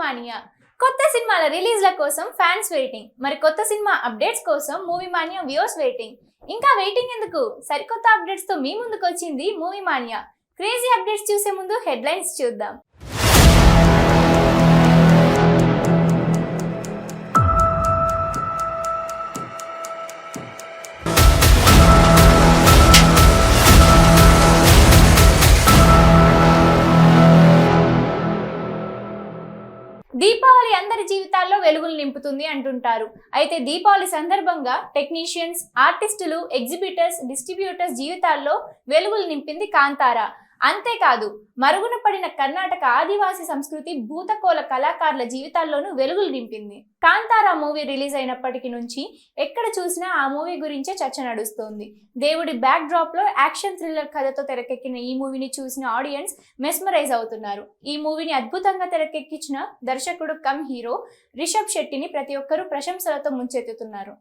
Mania కొత్త సినిమాల రిలీజ్ల కోసం ఫ్యాన్స్ వెయిటింగ్. మరి కొత్త సినిమా అప్డేట్స్ కోసం మూవీ మానియా వ్యూవర్స్ వెయిటింగ్. ఇంకా వెయిటింగ్ ఎందుకు? సరికొత్త అప్డేట్స్ తో మీ ముందుకు వచ్చింది మూవీ మానియా. క్రేజీ అప్డేట్స్ చూసే ముందు హెడ్లైన్స్ చూద్దాం. దీపావళి అందరి జీవితాల్లో వెలుగులు నింపుతుంది అంటుంటారు. అయితే దీపావళి సందర్భంగా టెక్నీషియన్స్, ఆర్టిస్టులు, ఎగ్జిబిటర్స్, డిస్ట్రిబ్యూటర్స్ జీవితాల్లో వెలుగులు నింపింది కాంతారా. అంతేకాదు, మరుగున పడిన కర్ణాటక ఆదివాసీ సంస్కృతి, భూతకోల కళాకారుల జీవితాల్లోనూ వెలుగులు నింపింది. కాంతారా మూవీ రిలీజ్ అయినప్పటికీ నుంచి ఎక్కడ చూసినా ఆ మూవీ గురించే చర్చ నడుస్తోంది. దేవుడి బ్యాక్ డ్రాప్ లో యాక్షన్ థ్రిల్లర్ కథతో తెరకెక్కిన ఈ మూవీని చూసిన ఆడియన్స్ మెస్మరైజ్ అవుతున్నారు. ఈ మూవీని అద్భుతంగా తెరకెక్కించిన దర్శకుడు కమ్ హీరో రిషబ్ శెట్టిని ప్రతి ఒక్కరూ ప్రశంసలతో ముంచెత్తుతున్నారు.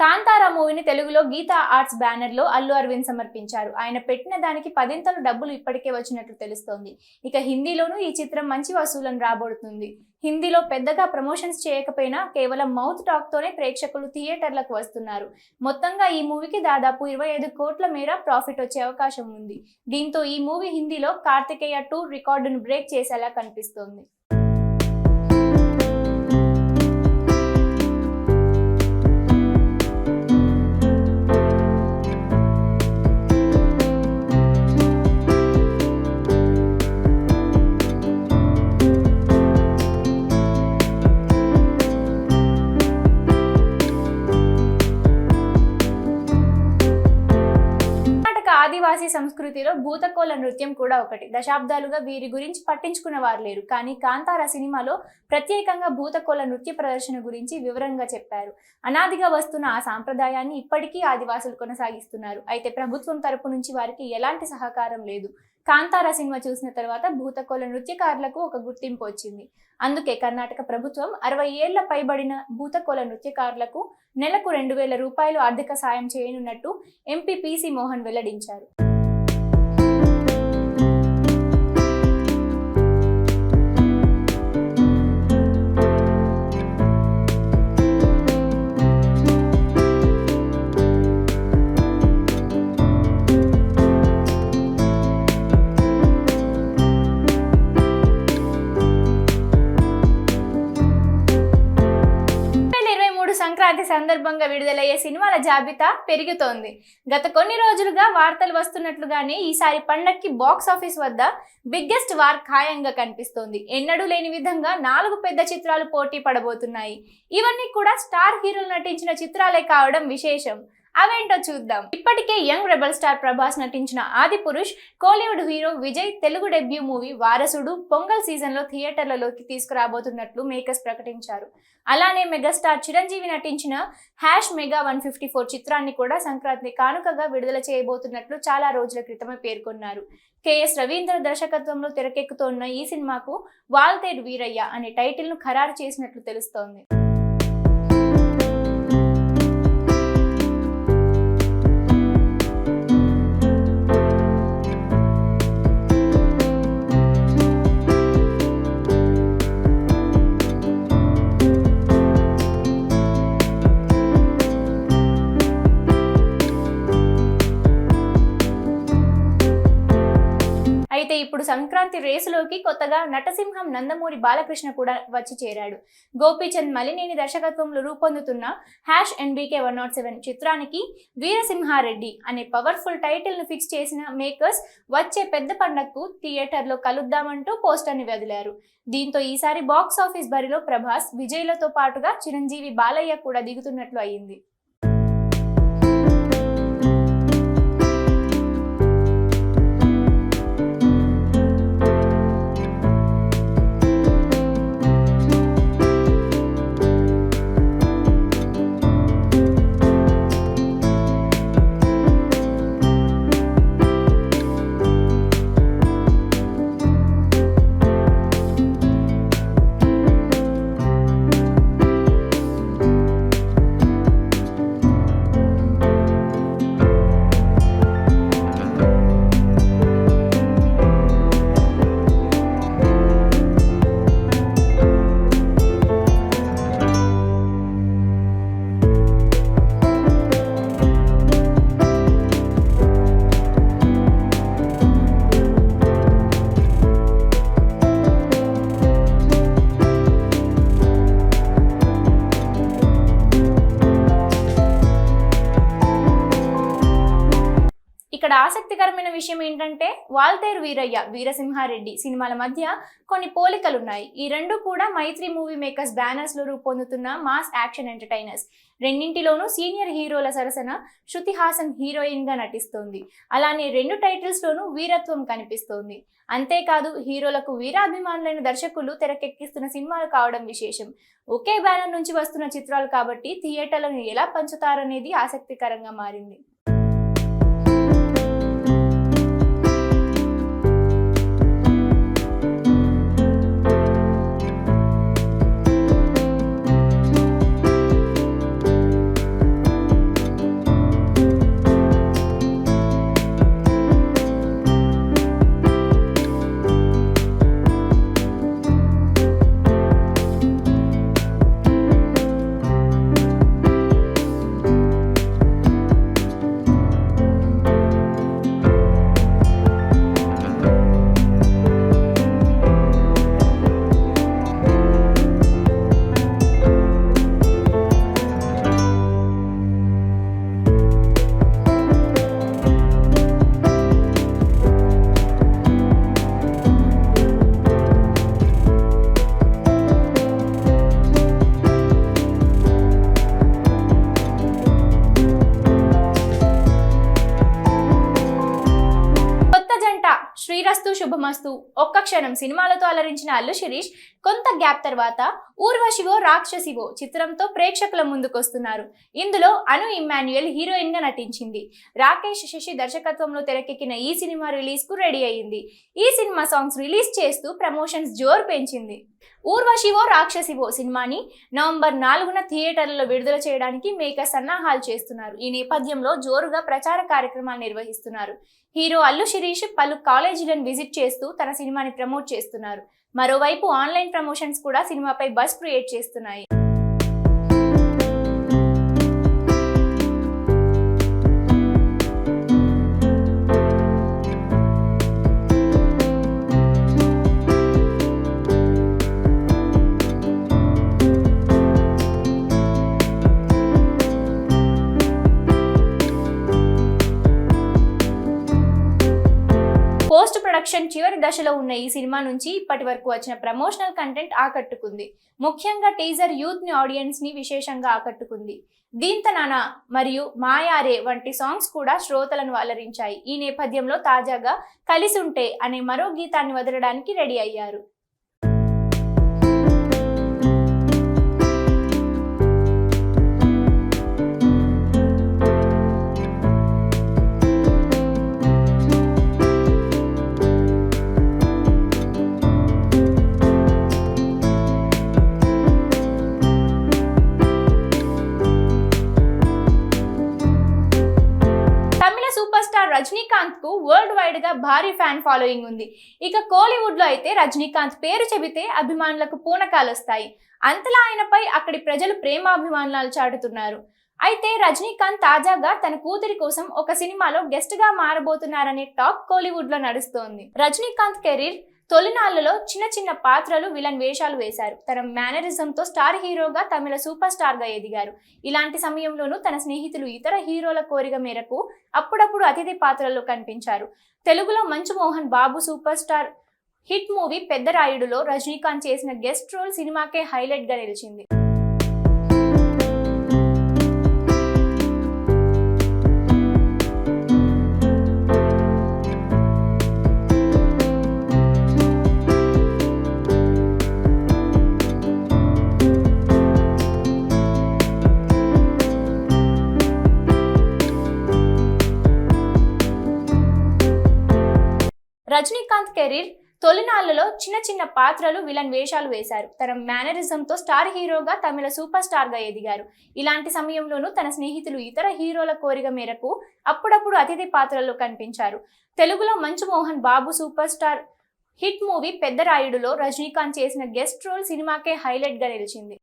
కాంతారా మూవీని తెలుగులో గీతా ఆర్ట్స్ బ్యానర్ లో అల్లు అరవింద్ సమర్పించారు. ఆయన పెట్టిన దానికి 10 డబ్బులు ఇప్పటికే వచ్చినట్లు తెలుస్తోంది. ఇక హిందీలోనూ ఈ చిత్రం మంచి వసూలను రాబోతుంది. హిందీలో పెద్దగా ప్రమోషన్స్ చేయకపోయినా కేవలం మౌత్ టాక్ తోనే ప్రేక్షకులు థియేటర్లకు వస్తున్నారు. మొత్తంగా ఈ మూవీకి దాదాపు 25 కోట్ల మేర ప్రాఫిట్ వచ్చే అవకాశం ఉంది. దీంతో ఈ మూవీ హిందీలో కార్తికేయ 2 రికార్డును బ్రేక్ చేసేలా కనిపిస్తోంది. ఆదివాసీ సంస్కృతిలో భూతకోల నృత్యం కూడా ఒకటి. దశాబ్దాలుగా వీరి గురించి పట్టించుకున్న వారు లేరు. కానీ కాంతారా సినిమాలో ప్రత్యేకంగా భూతకోల నృత్య ప్రదర్శన గురించి వివరంగా చెప్పారు. అనాదిగా వస్తున్న ఆ సాంప్రదాయాన్ని ఇప్పటికీ ఆదివాసులు కొనసాగిస్తున్నారు. అయితే ప్రభుత్వం తరపు నుంచి వారికి ఎలాంటి సహకారం లేదు. కాంతారా సినిమా చూసిన తర్వాత భూతకోల నృత్యకారులకు ఒక గుర్తింపు వచ్చింది. అందుకే కర్ణాటక ప్రభుత్వం 60 ఏళ్ల పైబడిన భూతకోల నృత్యకారులకు నెలకు 2000 రూపాయలు ఆర్థిక సాయం చేయనున్నట్టు ఎంపీ పీసీ మోహన్ వెల్లడించారు. సంక్రాంతి సందర్భంగా విడుదలయ్యే సినిమాల జాబితా పెరుగుతోంది. గత కొన్ని రోజులుగా వార్తలు వస్తున్నట్లుగానే ఈసారి పండక్కి బాక్స్ ఆఫీస్ వద్ద బిగ్గెస్ట్ వార్ ఖాయంగా కనిపిస్తోంది. ఎన్నడూ లేని విధంగా 4 పెద్ద చిత్రాలు పోటీ పడబోతున్నాయి. ఇవన్నీ కూడా స్టార్ హీరోలు నటించిన చిత్రాలే కావడం విశేషం. అవేంటో చూద్దాం. ఇప్పటికే యంగ్ రెబల్ స్టార్ ప్రభాస్ నటించిన Adipurush, Kollywood hero Vijay Telugu debut movie వారసుడు పొంగల్ సీజన్ లో థియేటర్లలోకి తీసుకురాబోతున్నట్లు మేకర్స్ ప్రకటించారు. అలానే మెగాస్టార్ చిరంజీవి నటించిన మెగా 154 చిత్రాన్ని కూడా సంక్రాంతి కానుకగా విడుదల చేయబోతున్నట్లు చాలా రోజుల క్రితమే పేర్కొన్నారు. కెఎస్ రవీంద్ర దర్శకత్వంలో తెరకెక్కుతోన్న ఈ సినిమాకు వాల్తేరు వీరయ్య అనే టైటిల్ ను ఖరారు చేసినట్లు తెలుస్తోంది. అయితే ఇప్పుడు సంక్రాంతి రేసులోకి కొత్తగా నటసింహం నందమూరి బాలకృష్ణ కూడా వచ్చి చేరాడు. గోపీచంద్ మలినేని దర్శకత్వంలో రూపొందుతున్న NBK 107 చిత్రానికి వీరసింహారెడ్డి అనే పవర్ఫుల్ టైటిల్ ను ఫిక్స్ చేసిన మేకర్స్ వచ్చే పెద్ద పండగకు థియేటర్లో కలుద్దామంటూ పోస్టర్ ని వదిలారు. దీంతో ఈసారి బాక్స్ ఆఫీస్ బరిలో ప్రభాస్, విజయ్లతో పాటుగా చిరంజీవి, బాలయ్య కూడా దిగుతున్నట్లు అయింది. ఇక్కడ ఆసక్తికరమైన విషయం ఏంటంటే వాల్తేరు వీరయ్య వీరసింహారెడ్డి సినిమాల మధ్య కొన్ని పోలికలున్నాయి. ఈ రెండు కూడా మైత్రి మూవీ మేకర్స్ బ్యానర్స్ లో రూపొందుతున్న మాస్ యాక్షన్ ఎంటర్టైనర్స్. రెండింటిలోనూ సీనియర్ హీరోల సరసన శృతి హాసన్ హీరోయిన్ గా నటిస్తోంది. అలానే రెండు టైటిల్స్ లోనూ వీరత్వం కనిపిస్తోంది. అంతేకాదు హీరోలకు వీరాభిమానులైన దర్శకులు తెరకెక్కిస్తున్న సినిమాలు కావడం విశేషం. ఒకే బ్యానర్ నుంచి వస్తున్న చిత్రాలు కాబట్టి థియేటర్లను ఎలా పంచుతారనేది ఆసక్తికరంగా మారింది. శ్రీరస్తు శుభమస్తు ఒక్క క్షణం సినిమాలతో అలరించిన అల్లు శిరీష్ కొంత గ్యాప్ తర్వాత ఊర్వశివో రాక్షసివో చిత్రంతో ప్రేక్షకుల ముందుకొస్తున్నారు. ఇందులో అను ఇమ్మాన్యుయల్ హీరోయిన్ గా నటించింది. రాకేష్ శశి దర్శకత్వంలో తెరకెక్కిన ఈ సినిమా రిలీజ్ కు రెడీ అయ్యింది. ఈ సినిమా సాంగ్స్ రిలీజ్ చేస్తూ ప్రమోషన్స్ జోరు పెంచింది. ఊర్వశివో రాక్షసివో సినిమాని నవంబర్ 4న థియేటర్లలో విడుదల చేయడానికి మేకర్స్ సన్నాహాలు చేస్తున్నారు. ఈ నేపథ్యంలో జోరుగా ప్రచార కార్యక్రమాలు నిర్వహిస్తున్నారు. హీరో అల్లు శిరీష్ పలు కాలేజీలను విజిట్ చేస్తూ తన సినిమాని ప్రమోట్ చేస్తున్నారు. మరోవైపు ఆన్లైన్ ప్రమోషన్స్ కూడా సినిమాపై బజ్ క్రియేట్ చేస్తున్నాయి. పోస్ట్ ప్రొడక్షన్ చివరి దశలో ఉన్న ఈ సినిమా నుంచి ఇప్పటి వరకు వచ్చిన ప్రమోషనల్ కంటెంట్ ఆకట్టుకుంది. ముఖ్యంగా టీజర్ యూత్ ని ఆడియన్స్ ని విశేషంగా ఆకట్టుకుంది. దీంతనానా మరియు మాయారే వంటి సాంగ్స్ కూడా శ్రోతలను అలరించాయి. ఈ నేపథ్యంలో తాజాగా కలిసుంటే అనే మరో గీతాన్ని వదలడానికి రెడీ అయ్యారు. సూపర్ స్టార్ రజనీకాంత్ కు వరల్డ్ వైడ్ గా భారీ ఫ్యాన్ ఫాలోయింగ్ ఉంది. ఇక కోలీవుడ్ లో అయితే రజనీకాంత్ పేరు చెబితే అభిమానులకు పూనకాలు వస్తాయి. అంతలా ఆయనపై అక్కడి ప్రజలు ప్రేమాభిమానాలు చాటుతున్నారు. అయితే రజనీకాంత్ తాజాగా తన కూతురి కోసం ఒక సినిమాలో గెస్ట్ గా మారబోతున్నారనే టాక్ కోలీవుడ్ లో నడుస్తోంది. రజనీకాంత్ కెరీర్ తొలినాళ్లలో చిన్న చిన్న పాత్రలు విలన్ వేషాలు వేశారు. తన మేనరిజంతో స్టార్ హీరోగా తమిళ సూపర్ స్టార్ గా ఎదిగారు. ఇలాంటి సమయంలోనూ తన స్నేహితులు ఇతర హీరోల కోరిక మేరకు అప్పుడప్పుడు అతిథి పాత్రల్లో కనిపించారు. తెలుగులో Manchu Mohan Babu super star hit movie పెద్దరాయుడులో రజనీకాంత్ చేసిన గెస్ట్ రోల్ సినిమాకే హైలైట్ గా నిలిచింది. రజనీకాంత్ కెరీర్ తొలినాళ్లలో చిన్న చిన్న పాత్రలు విలన్ వేషాలు వేశారు. తన మేనరిజంతో స్టార్ హీరోగా తమిళ సూపర్ స్టార్ గా ఎదిగారు. ఇలాంటి సమయంలోనూ తన స్నేహితులు ఇతర హీరోల కోరిక మేరకు అప్పుడప్పుడు అతిథి పాత్రల్లో కనిపించారు. తెలుగులో Manchu Mohan Babu super star hit movie పెద్దరాయుడులో రజనీకాంత్ చేసిన గెస్ట్ రోల్ సినిమాకే హైలైట్ గా నిలిచింది.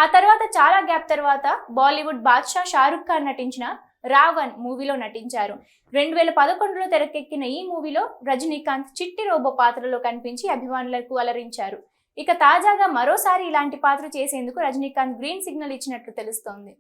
ఆ తర్వాత చాలా గ్యాప్ తర్వాత బాలీవుడ్ బాద్షా షారుఖ్ ఖాన్ నటించిన రావణ్ మూవీలో నటించారు. 2011లో తెరకెక్కిన ఈ మూవీలో రజనీకాంత్ చిట్టి రోబో పాత్రలో కనిపించి అభిమానులకు అలరించారు. ఇక తాజాగా మరోసారి ఇలాంటి పాత్ర చేసేందుకు రజనీకాంత్ గ్రీన్ సిగ్నల్ ఇచ్చినట్లు తెలుస్తోంది.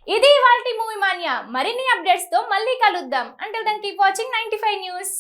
ఇది ఇవాల్టి మూవీ మానియా. మరిన్ని అప్డేట్స్ తో మళ్ళీ కలుద్దాం. Until then keep watching 95 news.